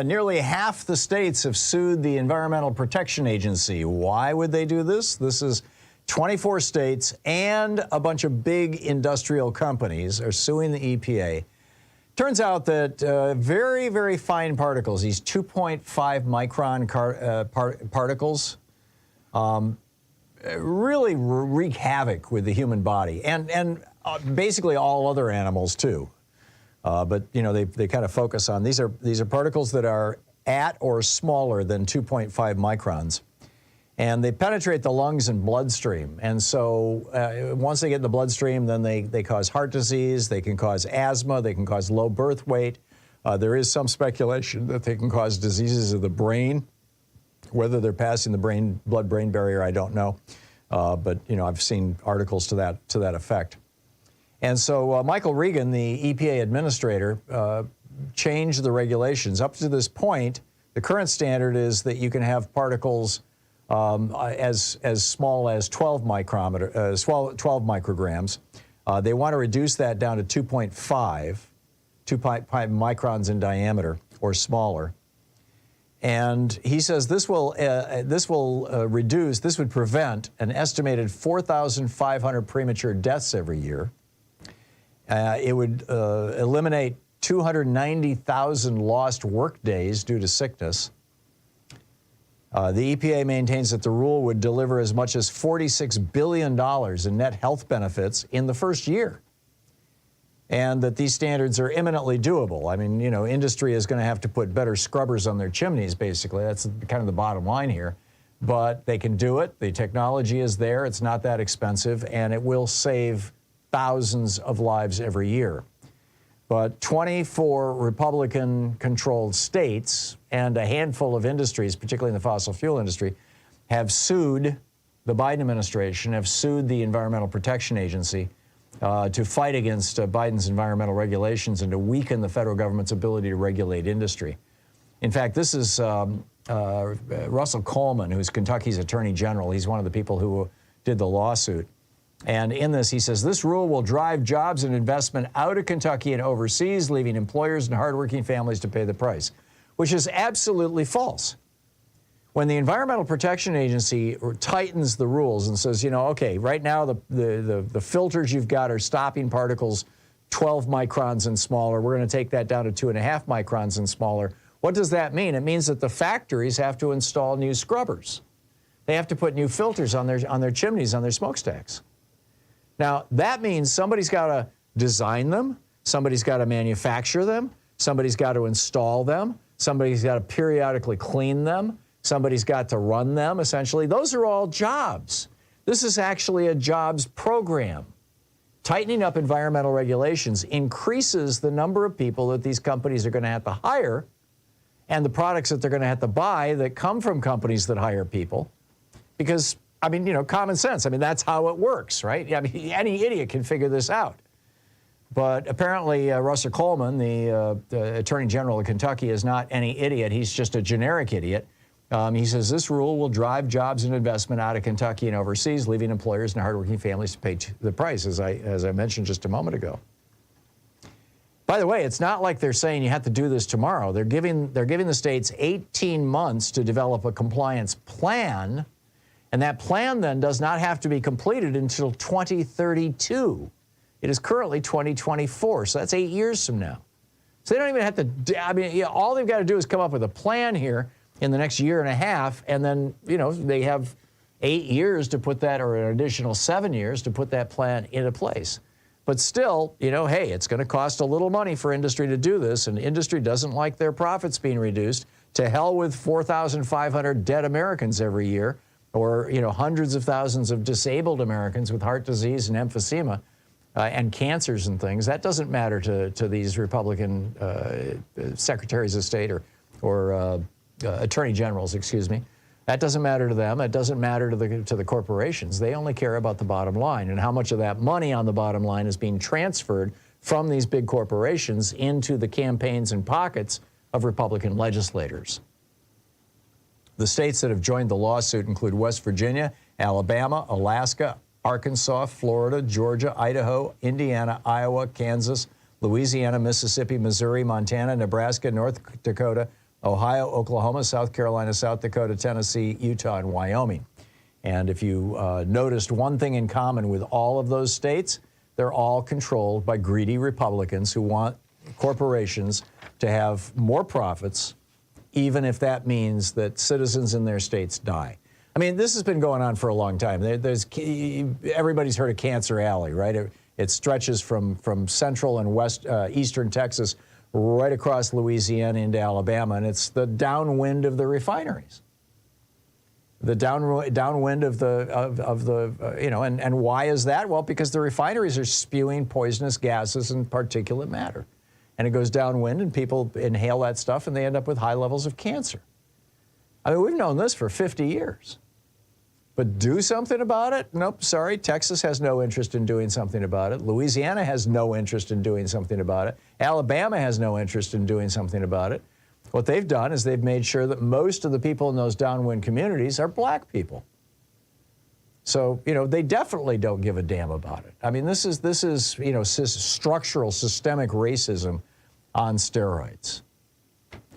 Nearly half the states have sued the Environmental Protection Agency. Why would they do this? This is 24 states and a bunch of big industrial companies are suing the EPA. Turns out that very, very fine particles, these 2.5 micron particles, really wreak havoc with the human body and basically all other animals too. But you know, they kind of focus on these are particles that are at or smaller than 2.5 microns, and they penetrate the lungs and bloodstream. And so once they get in the bloodstream, then they cause heart disease, they can cause asthma, they can cause low birth weight. There is some speculation that they can cause diseases of the brain. Whether they're passing the blood-brain barrier, I don't know. But you know, I've seen articles to that effect. And so Michael Regan, the EPA administrator, changed the regulations. Up to this point, the current standard is that you can have particles as small as 12 micrograms. They want to reduce that down to 2.5 microns in diameter or smaller. And he says this would prevent an estimated 4,500 premature deaths every year. It would eliminate 290,000 lost work days due to sickness. The EPA maintains that the rule would deliver as much as $46 billion in net health benefits in the first year, and that these standards are imminently doable. I mean, you know, industry is going to have to put better scrubbers on their chimneys, basically. That's kind of the bottom line here. But they can do it. The technology is there. It's not that expensive, and it will save thousands of lives every year. But 24 Republican-controlled states and a handful of industries, particularly in the fossil fuel industry, have sued the Biden administration, have sued the Environmental Protection Agency to fight against Biden's environmental regulations and to weaken the federal government's ability to regulate industry. In fact, this is Russell Coleman, who's Kentucky's Attorney General. He's one of the people who did the lawsuit. And in this, he says, this rule will drive jobs and investment out of Kentucky and overseas, leaving employers and hardworking families to pay the price, which is absolutely false. When the Environmental Protection Agency tightens the rules and says, you know, okay, right now the filters you've got are stopping particles 12 microns and smaller. We're going to take that down to 2.5 microns and smaller. What does that mean? It means that the factories have to install new scrubbers. They have to put new filters on their chimneys, on their smokestacks. Now, that means somebody's got to design them, somebody's got to manufacture them, somebody's got to install them, somebody's got to periodically clean them, somebody's got to run them, essentially. Those are all jobs. This is actually a jobs program. Tightening up environmental regulations increases the number of people that these companies are going to have to hire and the products that they're going to have to buy that come from companies that hire people. Because, I mean, you know, common sense. I mean, that's how it works, right? I mean, any idiot can figure this out. But apparently, Russell Coleman, the Attorney General of Kentucky, is not any idiot. He's just a generic idiot. He says this rule will drive jobs and investment out of Kentucky and overseas, leaving employers and hardworking families to pay the price, as I mentioned just a moment ago. By the way, it's not like they're saying you have to do this tomorrow. They're giving the states 18 months to develop a compliance plan. And that plan then does not have to be completed until 2032. It is currently 2024, so that's 8 years from now. So they don't even have to, I mean, yeah, all they've got to do is come up with a plan here in the next year and a half, and then, you know, they have 8 years to put that, or an additional 7 years to put that plan into place. But still, you know, hey, it's going to cost a little money for industry to do this, and industry doesn't like their profits being reduced. To hell with 4,500 dead Americans every year, or, you know, hundreds of thousands of disabled Americans with heart disease and emphysema and cancers and things. That doesn't matter to these Republican secretaries of state or attorney generals, excuse me. That doesn't matter to them. It doesn't matter to the corporations. They only care about the bottom line and how much of that money on the bottom line is being transferred from these big corporations into the campaigns and pockets of Republican legislators. The states that have joined the lawsuit include West Virginia, Alabama, Alaska, Arkansas, Florida, Georgia, Idaho, Indiana, Iowa, Kansas, Louisiana, Mississippi, Missouri, Montana, Nebraska, North Dakota, Ohio, Oklahoma, South Carolina, South Dakota, Tennessee, Utah, and Wyoming. And if you noticed one thing in common with all of those states, they're all controlled by greedy Republicans who want corporations to have more profits, even if that means that citizens in their states die. I mean, this has been going on for a long time. Everybody's heard of Cancer Alley, right? It stretches from central and eastern Texas right across Louisiana into Alabama, and it's the downwind of the refineries. The downwind of the you know, and why is that? Well, because the refineries are spewing poisonous gases and particulate matter. And it goes downwind, and people inhale that stuff, and they end up with high levels of cancer. I mean, we've known this for 50 years. But do something about it? Nope, sorry. Texas has no interest in doing something about it. Louisiana has no interest in doing something about it. Alabama has no interest in doing something about it. What they've done is they've made sure that most of the people in those downwind communities are black people. So, you know, they definitely don't give a damn about it. I mean, this is you know, structural, systemic racism on steroids.